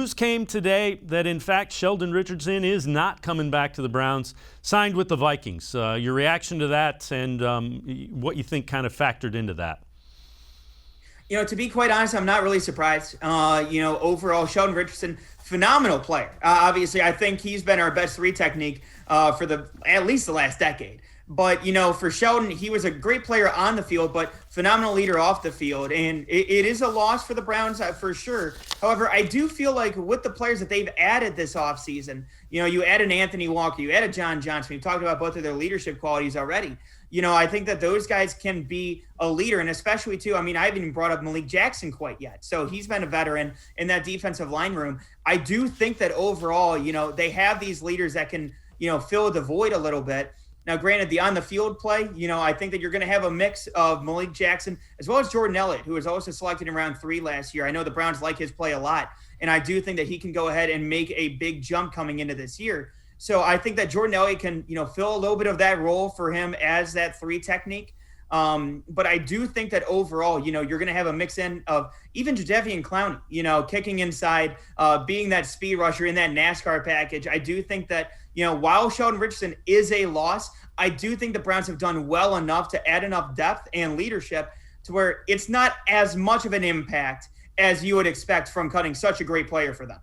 news came today that, in fact, Sheldon Richardson is not coming back to the Browns, signed with the Vikings. Your reaction to that and what you think kind of factored into that? To be quite honest, I'm not really surprised. Overall, Sheldon Richardson, phenomenal player. Obviously, I think he's been our best three technique for at least the last decade. But, for Sheldon, he was a great player on the field, but phenomenal leader off the field. And it is a loss for the Browns for sure. However, I do feel like with the players that they've added this offseason, you added Anthony Walker, you added John Johnson. We've talked about both of their leadership qualities already. I think that those guys can be a leader, and especially, too, I haven't even brought up Malik Jackson quite yet. So he's been a veteran in that defensive line room. I do think that overall, they have these leaders that can, fill the void a little bit. Now, granted, the on-the-field play, I think that you're going to have a mix of Malik Jackson as well as Jordan Elliott, who was also selected in round 3 last year. I know the Browns like his play a lot, and I do think that he can go ahead and make a big jump coming into this year. So I think that Jordan Elliott can, fill a little bit of that role for him as that 3 technique. But I do think that overall, you're going to have a mix in of even Jadeveon Clowney, kicking inside, being that speed rusher in that NASCAR package. I do think that, while Sheldon Richardson is a loss, I do think the Browns have done well enough to add enough depth and leadership to where it's not as much of an impact as you would expect from cutting such a great player for them.